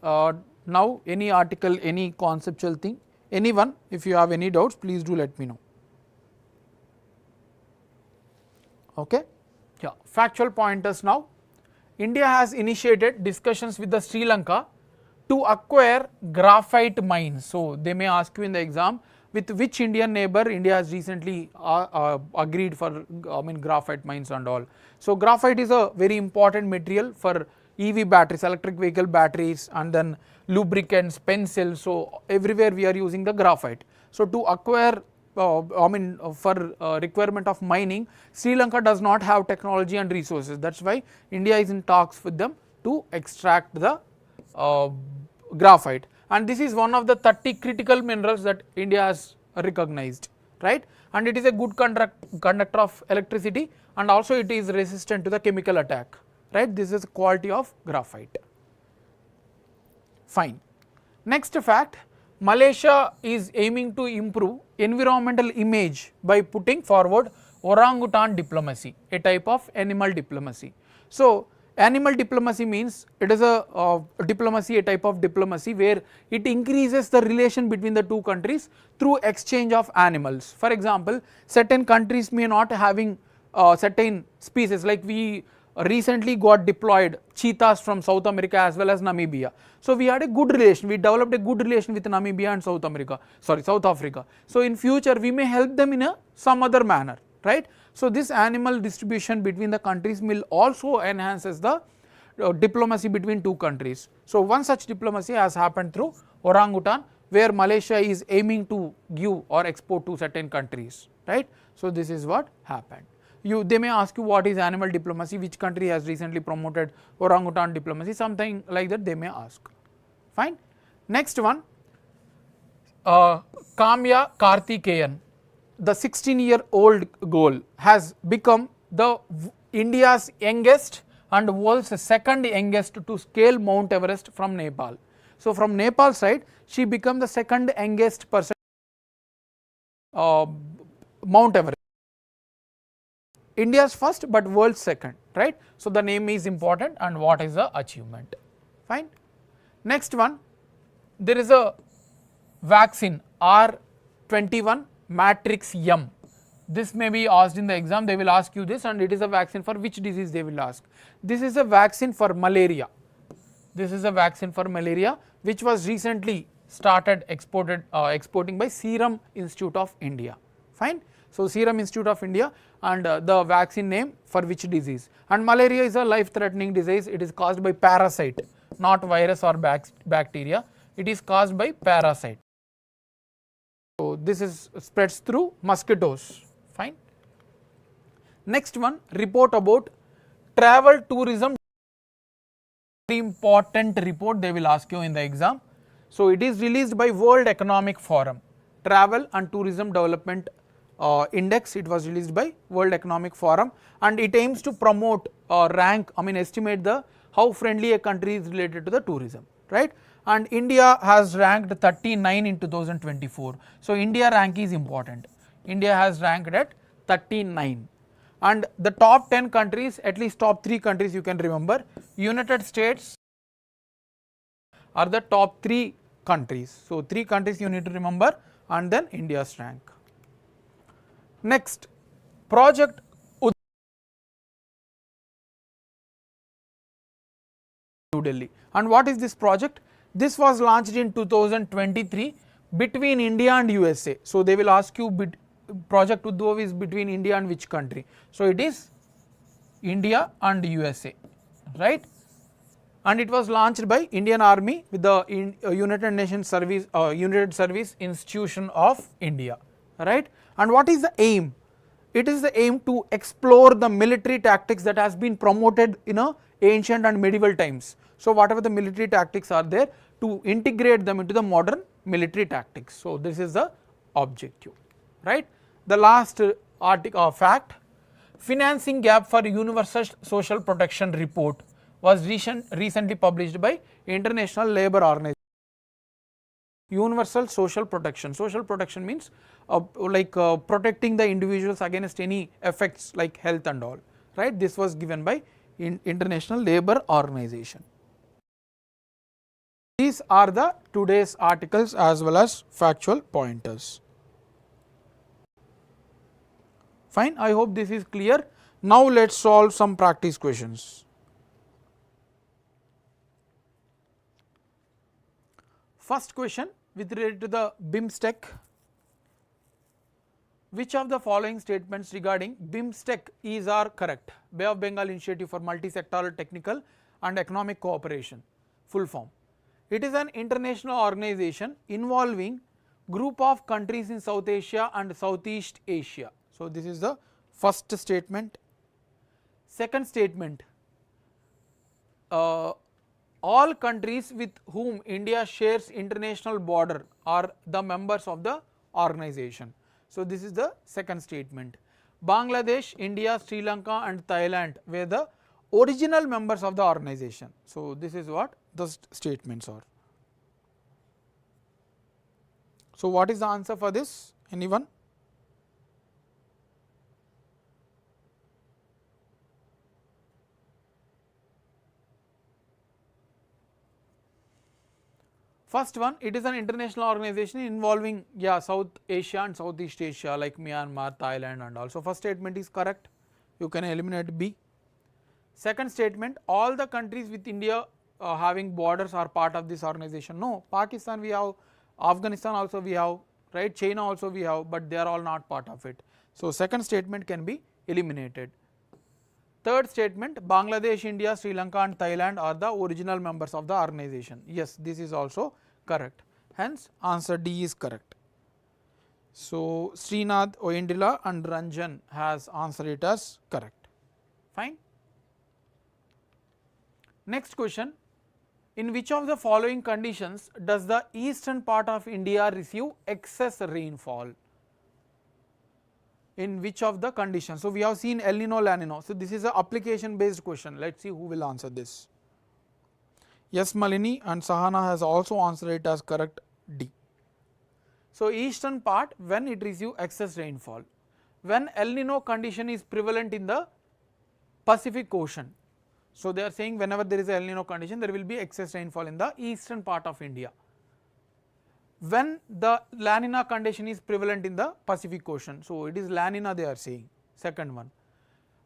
now, any article, any conceptual thing, Anyone, if you have any doubts, please do let me know. Okay. Yeah, factual pointers now. India has initiated discussions with the Sri Lanka to acquire graphite mines. So, they may ask you in the exam, with which Indian neighbor India has recently agreed for graphite mines and all. So, graphite is a very important material for EV batteries, electric vehicle batteries, and then lubricants, pencils. So, everywhere we are using the graphite. So, to acquire for requirement of mining, Sri Lanka does not have technology and resources. That is why India is in talks with them to extract the graphite, and this is one of the 30 critical minerals that India has recognized, right, and it is a good conductor of electricity, and also it is resistant to the chemical attack, right. This is quality of graphite. Fine. Next fact, Malaysia is aiming to improve environmental image by putting forward orangutan diplomacy, a type of animal diplomacy. So, animal diplomacy means it is a diplomacy, a type of diplomacy where it increases the relation between the two countries through exchange of animals. For example, certain countries may not having certain species, like we recently got deployed cheetahs from South America as well as Namibia. So, we had a good relation, we developed a good relation with Namibia and South Africa. So, in future we may help them in some other manner, right. So, this animal distribution between the countries will also enhances the diplomacy between two countries. So, one such diplomacy has happened through orangutan, where Malaysia is aiming to give or export to certain countries, right. So, this is what happened. They may ask you what is animal diplomacy, which country has recently promoted orangutan diplomacy, something like that they may ask. Fine. Next one, Kamya Karthikeyan, the 16-year-old girl, has become the India's youngest and world's second youngest to scale Mount Everest from Nepal. So, from Nepal side, she became the second youngest person Mount Everest. India's first but world's second, right. So, the name is important and what is the achievement. Fine. Next one, there is a vaccine R21 matrix M. This may be asked in the exam, they will ask you this, and it is a vaccine for which disease they will ask. This is a vaccine for malaria. This is a vaccine for malaria which was recently started exporting by Serum Institute of India. Fine. So, Serum Institute of India, and the vaccine name for which disease, and malaria is a life threatening disease. It is caused by parasite, not virus or bacteria, it is caused by parasite. So, this is spreads through mosquitoes. Fine. Next one, report about travel tourism, very important report they will ask you in the exam. So, it is released by World Economic Forum, Travel and Tourism Development Index. It was released by World Economic Forum, and it aims to promote estimate the how friendly a country is related to the tourism, right. And India has ranked 39 in 2024. So, India rank is important. India has ranked at 39, and the top 10 countries, at least top 3 countries you can remember. United States are the top 3 countries. So, 3 countries you need to remember, and then India's rank. Next, project New Delhi, and what is this project? This was launched in 2023 between India and USA. So, they will ask you project Uddhav is between India and which country? So, it is India and USA, right, and it was launched by Indian Army with the United Nations Service, United Service Institution of India, right. And what is the aim? It is the aim to explore the military tactics that has been promoted in ancient and medieval times. So, whatever the military tactics are there, to integrate them into the modern military tactics. So, this is the objective, right. The last fact, financing gap for universal social protection report was recently published by International Labour Organization. Universal social protection. Social protection means protecting the individuals against any effects like health and all, right. This was given by International Labour Organization. these are the today's articles as well as factual pointers. Fine, I hope this is clear. Now let us solve some practice questions. First question with related to the BIMSTEC. Which of the following statements regarding BIMSTEC is are correct? Bay of Bengal Initiative for Multi-Sectoral Technical and Economic Cooperation, full form. It is an international organization involving group of countries in South Asia and Southeast Asia. So, this is the first statement. Second statement, all countries with whom India shares international border are the members of the organization. So, this is the second statement. Bangladesh, India, Sri Lanka and Thailand were the original members of the organization. So, this is what the statements are. So, what is the answer for this? Anyone? First one, it is an international organization involving South Asia and Southeast Asia like Myanmar, Thailand and also. First statement is correct, you can eliminate B. Second statement, all the countries with India having borders are part of this organization. No, Pakistan we have, Afghanistan also we have, right, China also we have, but they are all not part of it. So, second statement can be eliminated. Third statement, Bangladesh, India, Sri Lanka and Thailand are the original members of the organization. Yes, this is also correct. Hence, answer D is correct. So, Srinath, Oyendila and Ranjan has answered it as correct. Fine. Next question, in which of the following conditions does the eastern part of India receive excess rainfall? In which of the conditions? So, we have seen El Nino, La Nino. So, this is a application based question. Let us see who will answer this. Yes, Malini and Sahana has also answered it as correct, D. So, eastern part when it receive excess rainfall, when El Nino condition is prevalent in the Pacific Ocean. So, they are saying whenever there is a El Nino condition there will be excess rainfall in the eastern part of India. When the La Nina condition is prevalent in the Pacific Ocean. So, it is La Nina they are saying, second one.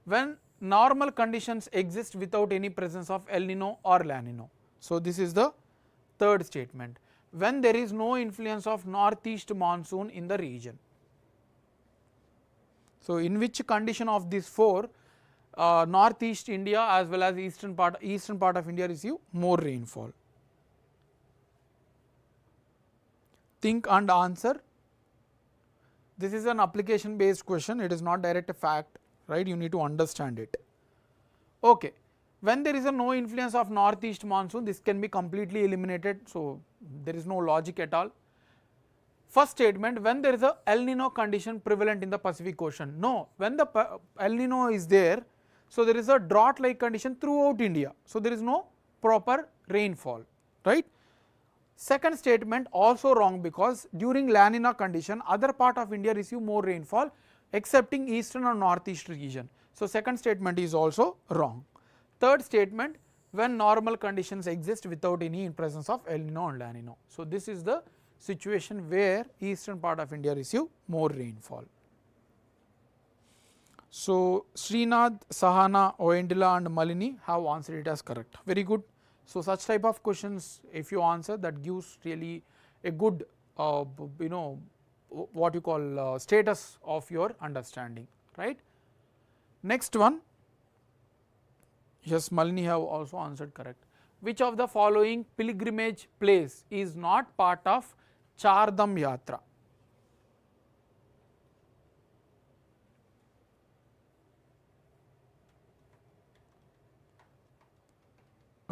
When normal conditions exist without any presence of El Nino or La Nino. So, this is the third statement, when there is no influence of northeast monsoon in the region. So, in which condition of these four, northeast India as well as eastern part of India receive more rainfall? Think and answer. This is an application based question, it is not direct a fact, right, you need to understand it. Okay. When there is a no influence of northeast monsoon, this can be completely eliminated. So, there is no logic at all. First statement, when there is a El Nino condition prevalent in the Pacific Ocean. No, when the El Nino is there, so there is a drought like condition throughout India. So, there is no proper rainfall, right. Second statement also wrong, because during La Nina condition other part of India receive more rainfall excepting eastern or northeast region. So, second statement is also wrong. Third statement, when normal conditions exist without any presence of El Nino and La Nino. So, this is the situation where eastern part of India receive more rainfall. So, Srinath, Sahana, Oyendila and Malini have answered it as correct, very good. So, such type of questions if you answer, that gives really a good what you call status of your understanding, right. Next one, yes, Malini have also answered correct. Which of the following pilgrimage place is not part of Chardam Yatra?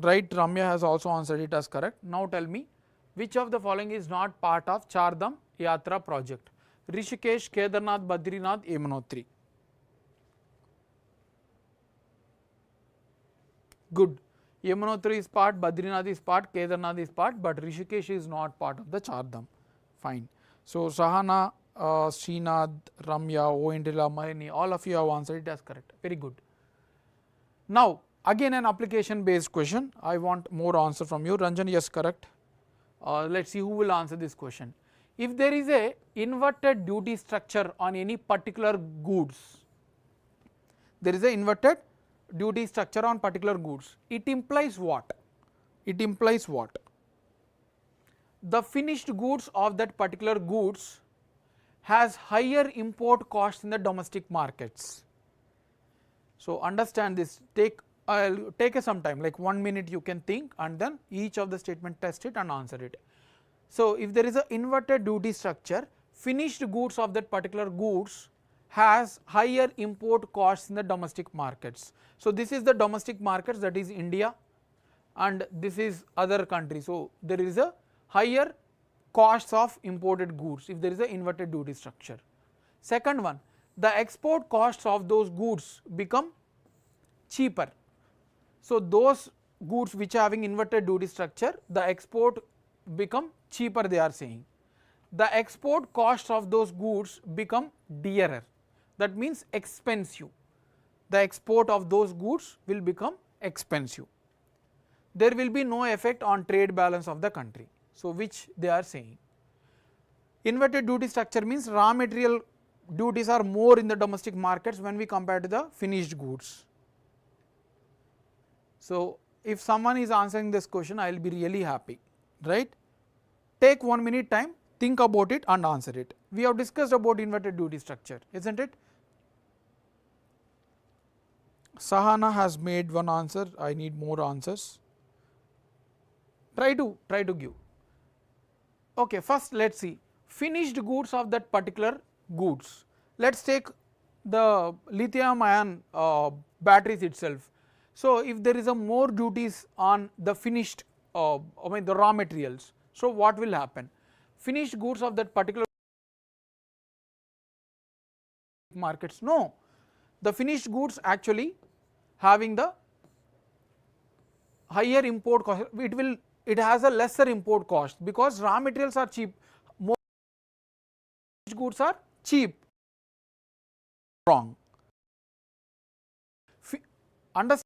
Right, Ramya has also answered it as correct. Now tell me, which of the following is not part of Chardam Yatra project? Rishikesh, Kedarnath, Badrinath, Yamunotri. Good. Yamunotri is part, Badrinath is part, Kedarnath is part, but Rishikesh is not part of the Chardam. Fine. So, Sahana, Srinath, Ramya, Oyendila, Malini, all of you have answered it as correct. Very good. Now, again an application based question. I want more answer from you. Ranjan, yes, correct. Let us see who will answer this question. If there is a inverted duty structure on any particular goods, there is a inverted duty structure on particular goods, it implies what? It implies what? The finished goods of that particular goods has higher import costs in the domestic markets. So, understand this, I will take some time, like 1 minute you can think, and then each of the statement test it and answer it. So, if there is a inverted duty structure, finished goods of that particular goods has higher import costs in the domestic markets. So, this is the domestic markets, that is India, and this is other countries. So, there is a higher costs of imported goods if there is a inverted duty structure. Second one, the export costs of those goods become cheaper. So, those goods which are having inverted duty structure, the export become cheaper, they are saying. The export costs of those goods become dearer, that means expensive. The export of those goods will become expensive. There will be no effect on trade balance of the country. So, which they are saying. Inverted duty structure means raw material duties are more in the domestic markets when we compare to the finished goods. So, if someone is answering this question, I will be really happy, right. Take 1 minute time, think about it and answer it. We have discussed about inverted duty structure, isn't it? Sahana has made one answer, I need more answers. Try to give. Okay, first let us see finished goods of that particular goods. Let us take the lithium ion batteries itself. So, if there is a more duties on the finished the raw materials, so what will happen? Finished goods of that particular markets, no, the finished goods actually having the higher import cost, it has a lesser import cost because raw materials are cheap, more goods are cheap. Wrong. Understand,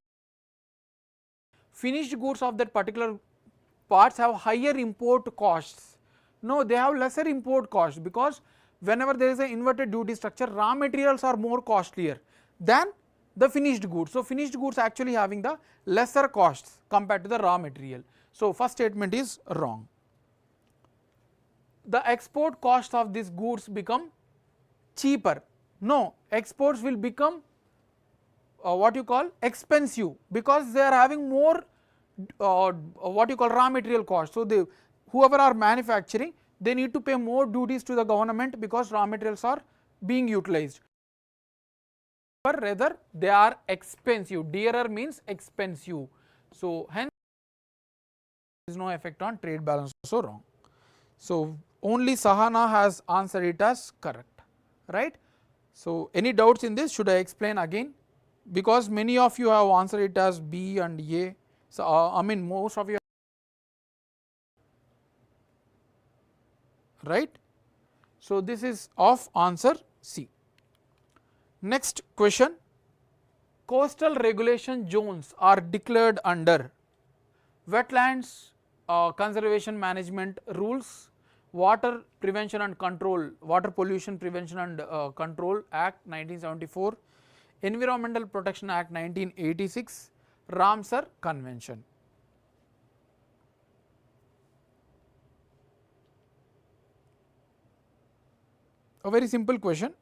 finished goods of that particular parts have higher import costs. No, they have lesser import costs because whenever there is an inverted duty structure, raw materials are more costlier than the finished goods. So, finished goods actually having the lesser costs compared to the raw material. So, first statement is wrong. The export cost of these goods become cheaper. No, exports will become what you call expensive because they are having more what you call raw material cost. So, whoever are manufacturing, they need to pay more duties to the government because raw materials are being utilized. Rather they are expensive, dearer means expensive. So, hence there is no effect on trade balance, so wrong. So, only Sahana has answered it as correct, right. So, any doubts in this, should I explain again, because many of you have answered it as B and A. So, I mean most of you, right. So, this is of answer C. Next question, coastal regulation zones are declared under wetlands conservation management rules, water prevention and control, water pollution prevention and control act 1974, environmental protection act 1986, Ramsar convention. A very simple question,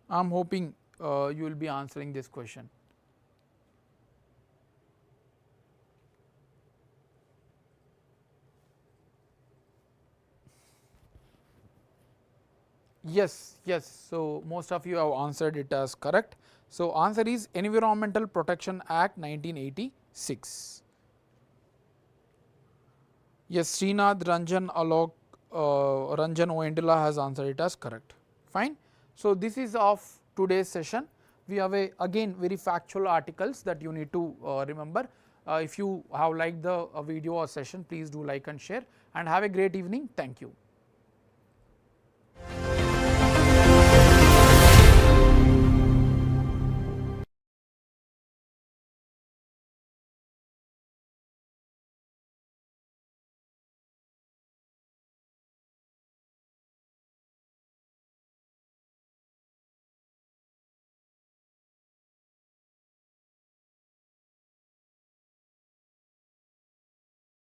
I am hoping you will be answering this question. Yes, yes. So, most of you have answered it as correct. So, answer is Environmental Protection Act 1986. Yes, Srinath, Ranjan, Alok, Ranjan Oendila has answered it as correct. Fine. So, this is of today's session. We have again very factual articles that you need to remember. If you have liked the video or session, please do like and share, and have a great evening. Thank you.